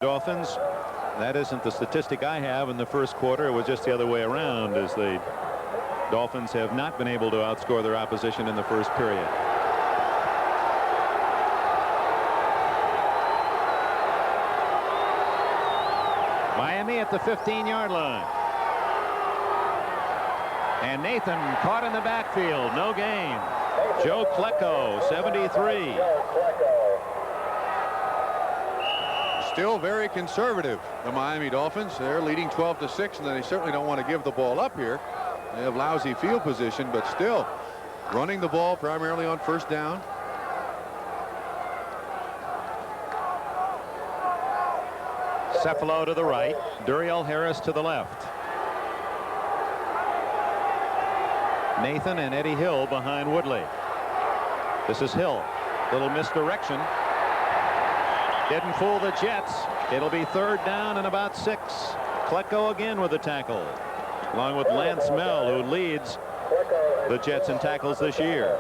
Dolphins. That isn't the statistic I have in the first quarter. It was just the other way around, as the Dolphins have not been able to outscore their opposition in the first period. Miami at the 15-yard line. And Nathan caught in the backfield. No gain. Joe Klecko, 73. Still very conservative, the Miami Dolphins. They're leading 12-6, and they certainly don't want to give the ball up here. They have lousy field position, but still running the ball primarily on first down. Cephalo to the right, Duriel Harris to the left. Nathan and Eddie Hill behind Woodley. This is Hill. Little misdirection. Didn't fool the Jets. It'll be third down and about 6. Klecko again with the tackle, along with Lance Mell, who leads the Jets in tackles this year.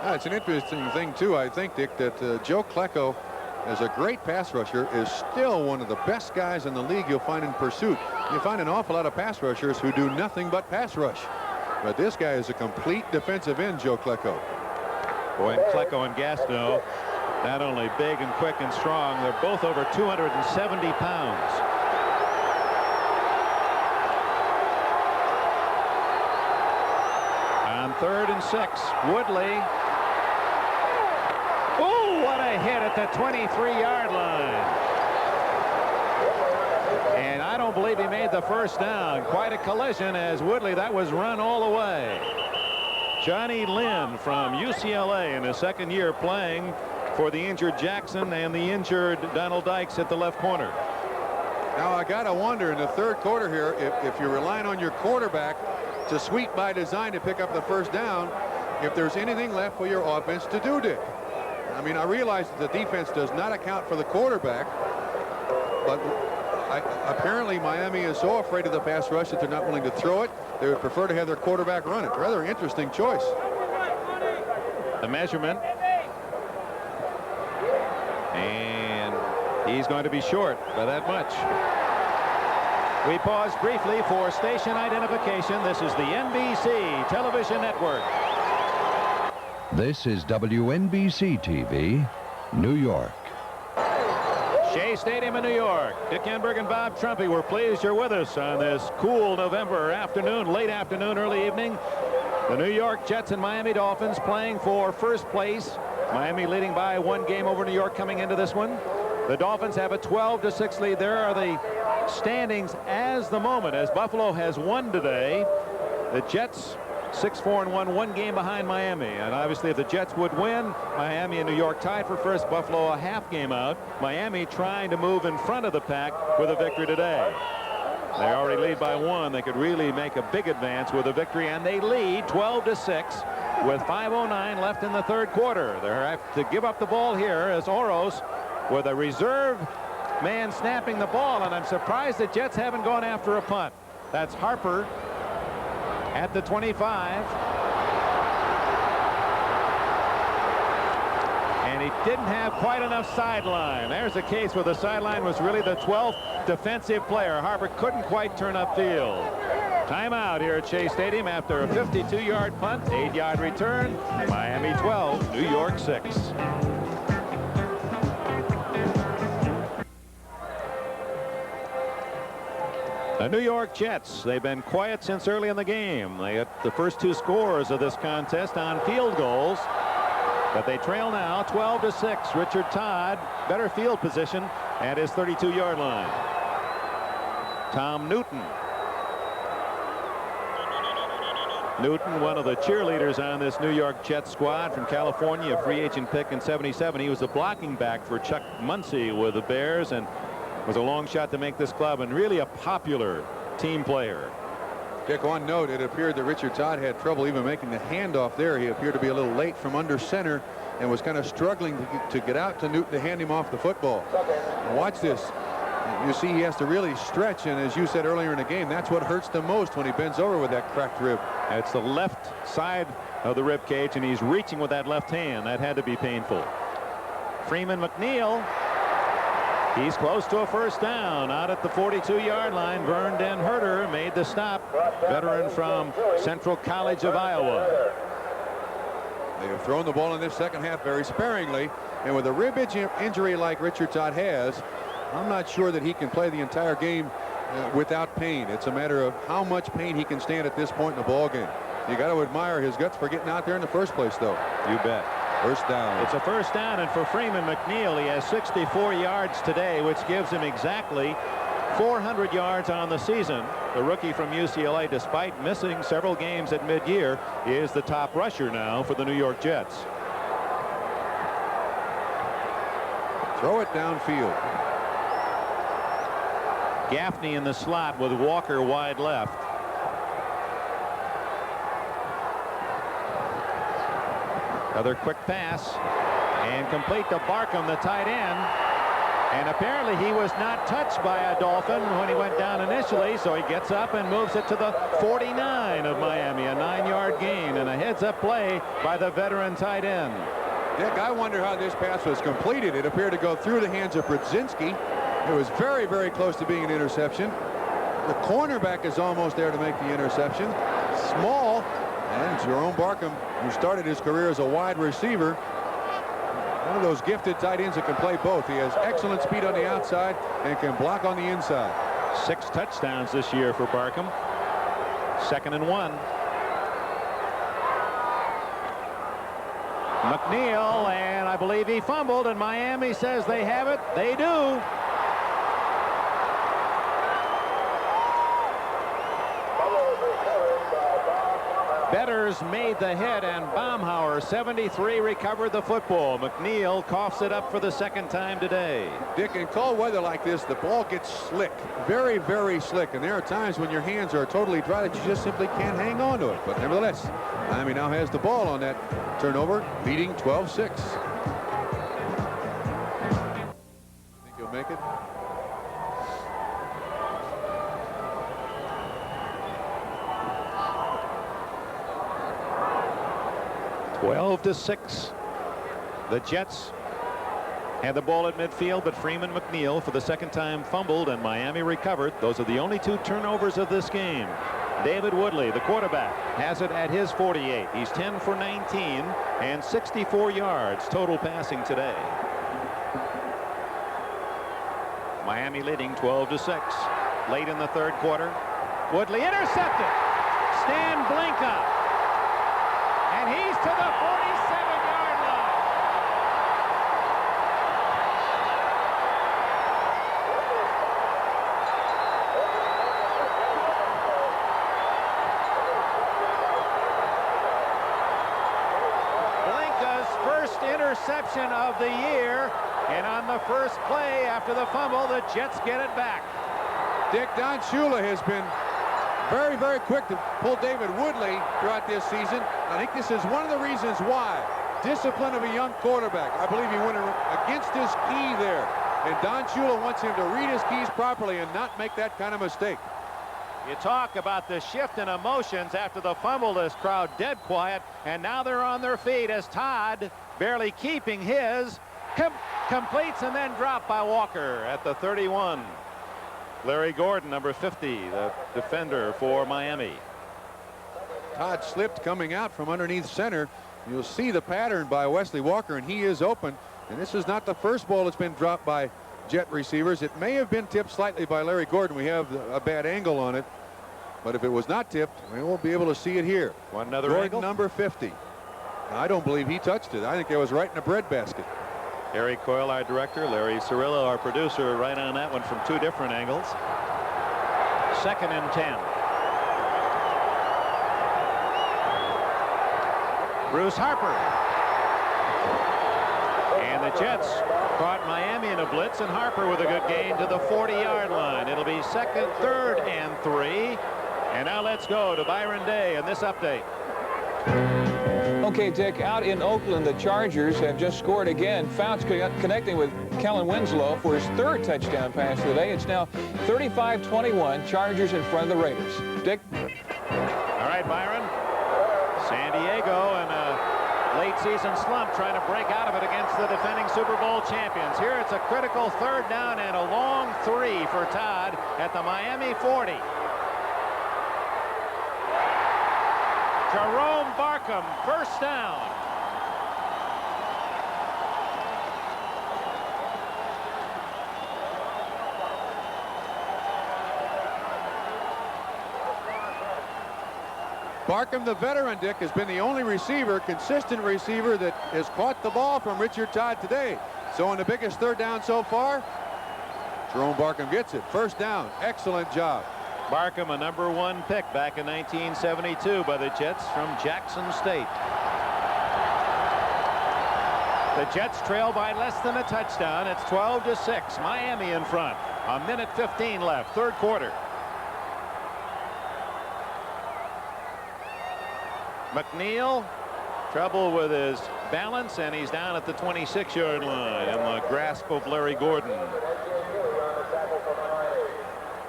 It's an interesting thing, too, I think, Dick, that Joe Klecko, as a great pass rusher, is still one of the best guys in the league you'll find in pursuit. You find an awful lot of pass rushers who do nothing but pass rush. But this guy is a complete defensive end, Joe Klecko. Boy, and Klecko and Gastineau, not only big and quick and strong, they're both over 270 pounds. On 3rd and 6, Woodley. Oh, what a hit at the 23-yard line. And I don't believe he made the first down. Quite a collision as Woodley, that was run all the way. Johnny Lynn from UCLA in his second year playing for the injured Jackson and the injured Donald Dykes at the left corner. Now I gotta wonder in the third quarter here, if you're relying on your quarterback to sweep by design to pick up the first down, if there's anything left for your offense to do, Dick. I mean, I realize that the defense does not account for the quarterback, but apparently Miami is so afraid of the pass rush that they're not willing to throw it. They would prefer to have their quarterback run it. Rather interesting choice. The measurement. And he's going to be short by that much. We pause briefly for station identification. This is the NBC television network. This is WNBC TV, New York. Shea Stadium in New York. Dick Enberg and Bob Trumpy, we're pleased you're with us on this cool November afternoon, late afternoon, early evening. The New York Jets and Miami Dolphins playing for first place. Miami leading by 1 game over New York coming into this one. The Dolphins have a 12-6 lead. There are the standings as the moment, as Buffalo has won today. The Jets 6-4-1, 1 game behind Miami. And obviously if the Jets would win, Miami and New York tied for first, Buffalo a half game out. Miami trying to move in front of the pack with a victory today. They already lead by 1. They could really make a big advance with a victory, and they lead 12-6 with 5:09 left in the third quarter. They have to give up the ball here as Oros with a reserve man snapping the ball, and I'm surprised the Jets haven't gone after a punt. That's Harper at the 25. And he didn't have quite enough sideline. There's a case where the sideline was really the 12th defensive player. Harper couldn't quite turn upfield. Timeout here at Shea Stadium after a 52-yard punt, 8-yard return. Miami 12, New York 6. The New York Jets, they've been quiet since early in the game. They got the first 2 scores of this contest on field goals, but they trail now 12-6. Richard Todd, better field position at his 32-yard line. Tom Newton. Newton, one of the cheerleaders on this New York Jets squad from California, a free agent pick in '77. He was a blocking back for Chuck Muncie with the Bears and was a long shot to make this club, and really a popular team player. Dick, on note, it appeared that Richard Todd had trouble even making the handoff there. He appeared to be a little late from under center and was kind of struggling to get out to Newton to hand him off the football. And watch this. You see he has to really stretch, and as you said earlier in the game, that's what hurts the most when he bends over with that cracked rib. It's the left side of the rib cage, and he's reaching with that left hand. That had to be painful. Freeman McNeil He's close to a first down out at the 42-yard line. Vernon Herter made the stop. Veteran from Central College of Iowa. They have thrown the ball in this second half very sparingly, and with a rib injury like Richard Todd has, I'm not sure that he can play the entire game without pain. It's a matter of how much pain he can stand at this point in the ball game. You got to admire his guts for getting out there in the first place, though. You bet. First down. It's a first down, and for Freeman McNeil, he has 64 yards today, which gives him exactly 400 yards on the season. The rookie from UCLA, despite missing several games at mid-year, is the top rusher now for the New York Jets. Throw it downfield. Gaffney in the slot with Walker wide left. Another quick pass and complete to Barkham, the tight end. And apparently he was not touched by a Dolphin when he went down initially, so he gets up and moves it to the 49 of Miami. A 9-yard gain and a heads-up play by the veteran tight end. Dick, I wonder how this pass was completed. It appeared to go through the hands of Brzezinski. It was very, very close to being an interception. The cornerback is almost there to make the interception. Small. And Jerome Barkham, who started his career as a wide receiver, one of those gifted tight ends that can play both. He has excellent speed on the outside and can block on the inside. 6 touchdowns this year for Barkham. 2nd and 1. McNeil, and I believe he fumbled, and Miami says they have it. They do. Betters made the hit, and Baumhauer, 73, recovered the football. McNeil coughs it up for the second time today. Dick, in cold weather like this, the ball gets slick. Very, very slick. And there are times when your hands are totally dry that you just simply can't hang on to it. But nevertheless, Miami now has the ball on that turnover, leading 12-6. Think you'll make it? 12-6. The Jets had the ball at midfield, but Freeman McNeil for the second time fumbled, and Miami recovered. Those are the only 2 turnovers of this game. David Woodley, the quarterback, has it at his 48. He's 10 for 19 and 64 yards total passing today. Miami leading 12-6. Late in the third quarter. Woodley intercepted. Stan Blinka. And he's to the 47-yard line. Blinka's first interception of the year. And on the first play after the fumble, the Jets get it back. Dick, Don Shula has been very, very quick to pull David Woodley throughout this season. I think this is one of the reasons why. Discipline of a young quarterback. I believe he went against his key there. And Don Shula wants him to read his keys properly and not make that kind of mistake. You talk about the shift in emotions after the fumble. This crowd dead quiet. And now they're on their feet as Todd, barely keeping his, completes and then dropped by Walker at the 31. Larry Gordon, number 50, the defender for Miami. Todd slipped coming out from underneath center. You'll see the pattern by Wesley Walker, and he is open. And this is not the first ball that's been dropped by Jet receivers. It may have been tipped slightly by Larry Gordon. We have a bad angle on it. But if it was not tipped, we won't be able to see it here. Want another Gordon, angle? number 50. I don't believe he touched it. I think it was right in the breadbasket. Harry Coyle, our director, Larry Cirillo, our producer, right on that one from 2 different angles. 2nd and 10. Bruce Harper. And the Jets caught Miami in a blitz, and Harper with a good gain to the 40-yard line. It'll be 2nd, 3rd, and 3. And now let's go to Byron Day in this update. Okay, Dick, out in Oakland, the Chargers have just scored again. Fouts connecting with Kellen Winslow for his 3rd touchdown pass of the day. It's now 35-21, Chargers in front of the Raiders. Dick? All right, Byron. San Diego and a late late season slump, trying to break out of it against the defending Super Bowl champions. Here it's a critical 3rd down and a long 3 for Todd at the Miami 40. Jerome Barkham, 1st down. Barkham, the veteran, Dick, has been the only receiver, consistent receiver, that has caught the ball from Richard Todd today. So in the biggest 3rd down so far, Jerome Barkham gets it. 1st down. Excellent job. Barkham, a #1 pick back in 1972 by the Jets from Jackson State. The Jets trail by less than a touchdown. It's 12-6. Miami in front. 1:15 left, 3rd quarter. McNeil, trouble with his balance, and he's down at the 26-yard line in the grasp of Larry Gordon.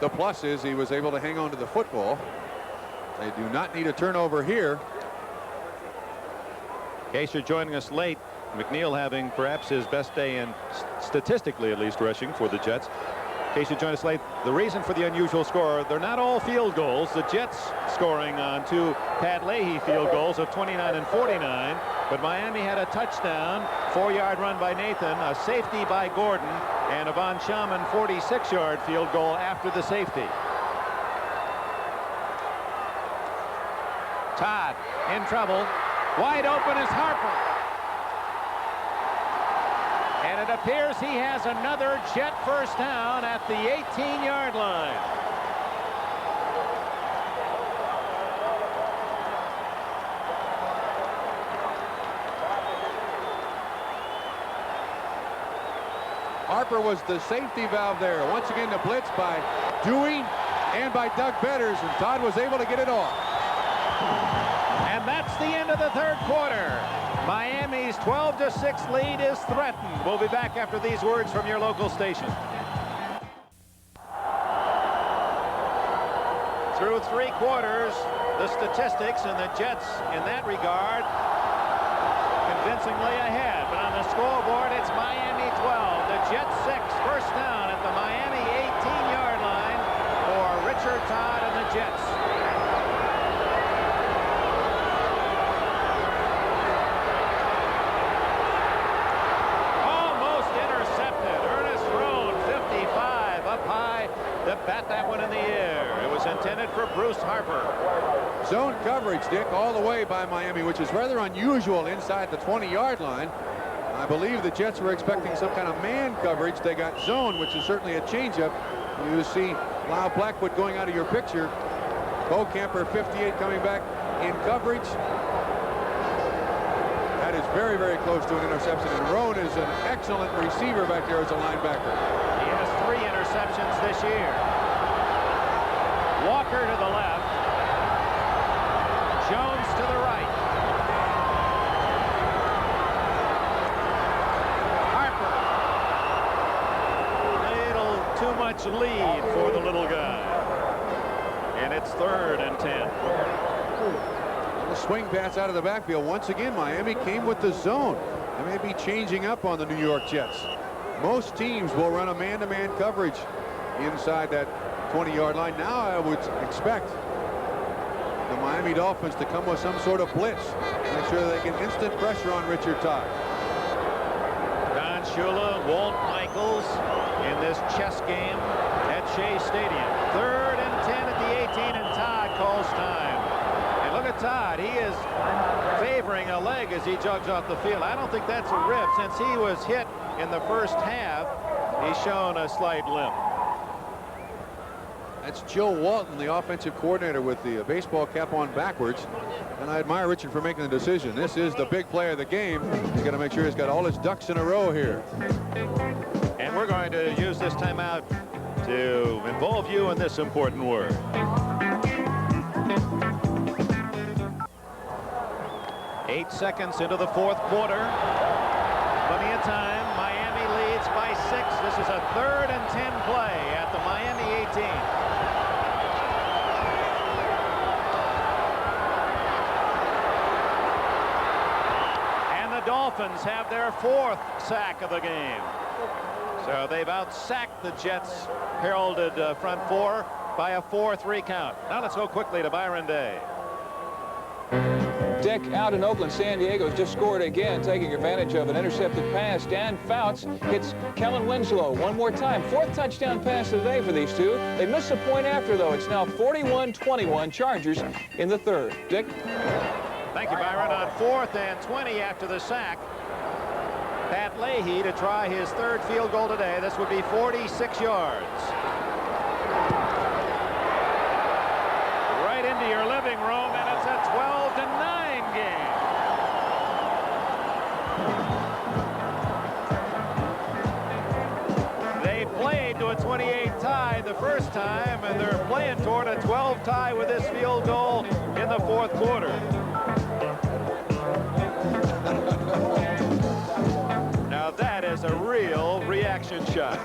The plus is he was able to hang on to the football. They do not need a turnover here. In case you're joining us late, McNeil having perhaps his best day in, statistically at least, rushing for the Jets. In case you join us late, the reason for the unusual score, they're not all field goals. The Jets scoring on 2 Pat Leahy field goals of 29 and 49. But Miami had a touchdown, 4-yard run by Nathan, a safety by Gordon, and a Von Schaman 46-yard field goal after the safety. Todd in trouble. Wide open is Harper. And it appears he has another Jet 1st down at the 18-yard line. Harper was the safety valve there. Once again, the blitz by Dewey and by Doug Betters, and Todd was able to get it off. And that's the end of the 3rd quarter. Miami's 12-6 lead is threatened. We'll be back after these words from your local station. Through 3 quarters, the statistics and the Jets in that regard convincingly ahead. But on the scoreboard, it's Miami 12, the Jets 6. 1st down at the Miami 18-yard line for Richard Todd and the Jets. Bat that one in the air. It was intended for Bruce Harper. Zone coverage, Dick, all the way by Miami, which is rather unusual inside the 20-yard line. I believe the Jets were expecting some kind of man coverage. They got zone, which is certainly a changeup. You see Lyle Blackwood going out of your picture. Bo Camper, 58, coming back in coverage. That is very, very close to an interception. And Roan is an excellent receiver back there as a linebacker. He has 3 interceptions this year. Walker to the left. Jones to the right. Harper. A little too much lead for the little guy. And it's 3rd and 10. The swing pass out of the backfield. Once again, Miami came with the zone. They may be changing up on the New York Jets. Most teams will run a man-to-man coverage inside that 20-yard line. Now I would expect the Miami Dolphins to come with some sort of blitz. Make sure they get instant pressure on Richard Todd. Don Shula, Walt Michaels in this chess game at Shea Stadium. 3rd and 10 at the 18, and Todd calls time. And look at Todd. He is favoring a leg as he jogs off the field. I don't think that's a rib. Since he was hit in the first half, he's shown a slight limp. That's Joe Walton, the offensive coordinator, with the baseball cap on backwards. And I admire Richard for making the decision. This is the big play of the game. He's got to make sure he's got all his ducks in a row here. And we're going to use this timeout to involve you in this important word. Eight seconds into the 4th quarter. Plenty of time. Miami leads by 6. This is a 3rd and 10 play at the Miami 18. Dolphins have their 4th sack of the game. So they've out-sacked the Jets' heralded front four by a 4-3 count. Now let's go quickly to Byron Day. Dick, out in Oakland, San Diego's just scored again, taking advantage of an intercepted pass. Dan Fouts hits Kellen Winslow one more time. 4th touchdown pass of the day for these two. They missed a point after, though. It's now 41-21 Chargers in the 3rd. Dick? Thank you, Byron. On 4th and 20 after the sack, Pat Leahy to try his 3rd field goal today. This would be 46 yards. Right into your living room, and it's a 12-9 game. They played to a 28 tie the first time, and they're playing toward a 12 tie with this field goal in the 4th quarter. Now that is a real reaction shot.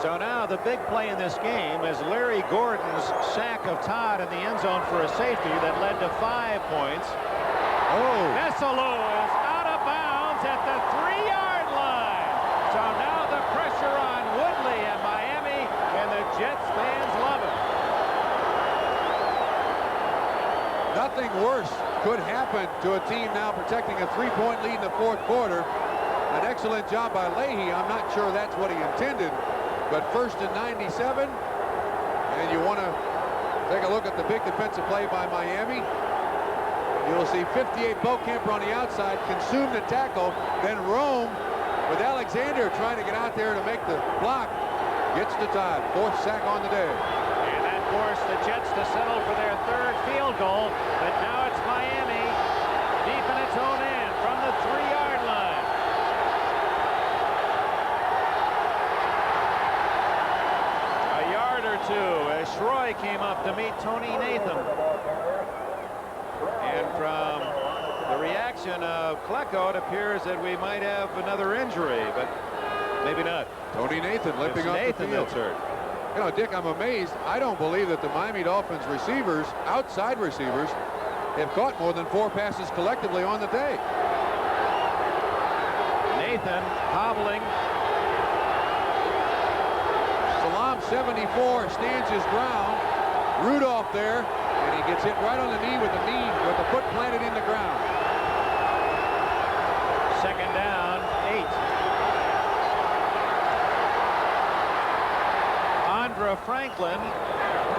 So now the big play in this game is Larry Gordon's sack of Todd in the end zone for a safety that led to 5 points. Oh. Messalou is out of bounds at the 3-yard line. So now the pressure on Woodley and Miami, and the Jets fans love it. Nothing worse could happen to a team now protecting a 3-point lead in the 4th quarter. An excellent job by Leahy. I'm not sure that's what he intended, but 1st and 97, and you want to take a look at the big defensive play by Miami. You'll see 58 Beaukemper on the outside, consumed the tackle, then Rome with Alexander trying to get out there to make the block. Gets to Todd. 4th sack on the day. And that forced the Jets to settle for their 3rd field goal, but now it's Miami deep in its own end from the 3-yard line. A yard or two as Schroy came up to meet Tony Nathan. And from the reaction of Klecko, it appears that we might have another injury, but maybe not. Tony Nathan limping off the field. That's hurt. You know, Dick, I'm amazed. I don't believe that the Miami Dolphins receivers, outside receivers, have caught more than 4 passes collectively on the day. Nathan hobbling. Salam 74 stands his ground. Rudolph there, and he gets hit right on the knee with the foot planted in the ground. 2nd down, 8. Andra Franklin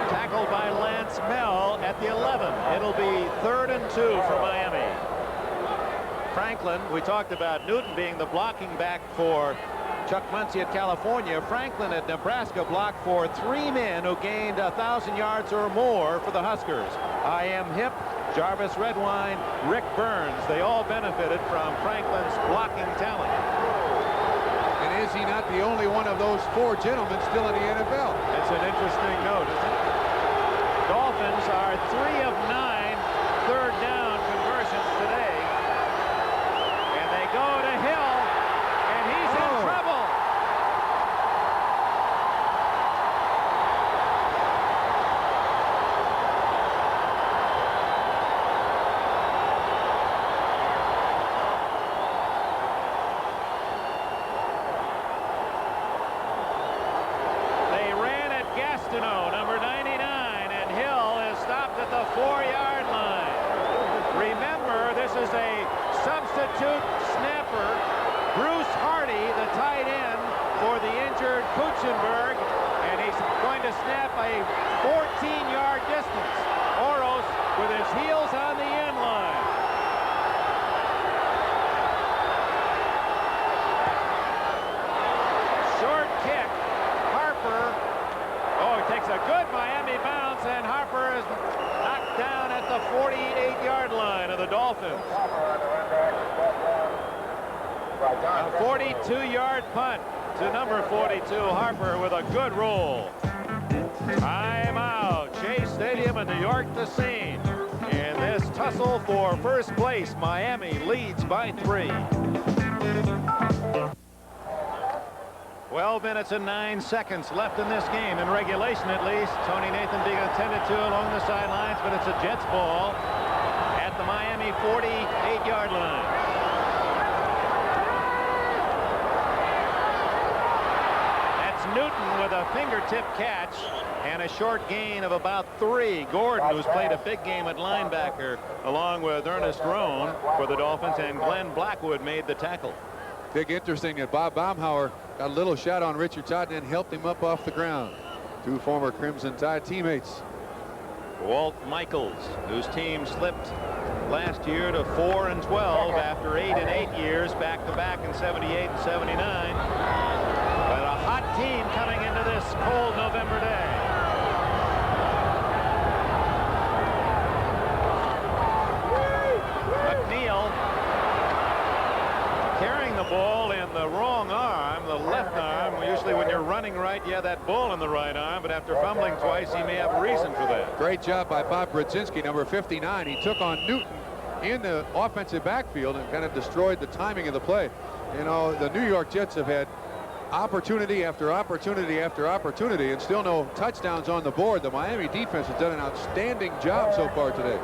tackled by Lance Mell at the 11. It'll be 3rd and 2 for Miami. Franklin, we talked about Newton being the blocking back for Chuck Muncie at California. Franklin at Nebraska blocked for 3 men who gained 1,000 yards or more for the Huskers. I.M. Hip, Jarvis Redwine, Rick Burns. They all benefited from Franklin's blocking talent. And is he not the only one of those 4 gentlemen still in the NFL? That's an interesting note, isn't it? Dolphins are 3 of 9 3rd down conversions today. And they go to Hill, and he's in trouble. They ran at Gastineau, number 99, and Hill is stopped at the 4-yard line. Remember, this is a substitute snapper. Bruce Hardy, the tight end for the injured Kuchenberg, and he's going to snap a 14-yard distance. Oros with his heels on the end line. Short kick. Harper. Oh, he takes a good Miami bounce, and Harper is knocked down at the 48-yard line of the Dolphins. A 42-yard punt to number 42, Harper, with a good roll. Timeout. Chase Stadium in New York, the scene. In this tussle for first place, Miami leads by 3. 12 minutes and 9 seconds left in this game, in regulation at least. Tony Nathan being attended to along the sidelines, but it's a Jets ball at the Miami 48-yard line. That's Newton with a fingertip catch and a short gain of about 3. Gordon, who's played a big game at linebacker, along with Ernest Roan for the Dolphins, and Glenn Blackwood made the tackle. Big interesting that Bob Baumhauer got a little shot on Richard Todd and helped him up off the ground. 2 former Crimson Tide teammates. Walt Michaels, whose team slipped last year to 4-12 after 8 and 8 years back-to-back in 78 and 79. But a hot team coming into this cold November day. McNeil carrying the ball in the wrong arm, the left arm. Usually when you're running right, you have that ball in the right arm, but after fumbling twice, he may have a reason for that. Great job by Bob Brodzinski, number 59. He took on Newton in the offensive backfield and kind of destroyed the timing of the play. You know, the New York Jets have had opportunity after opportunity after opportunity and still no touchdowns on the board. The Miami defense has done an outstanding job so far today.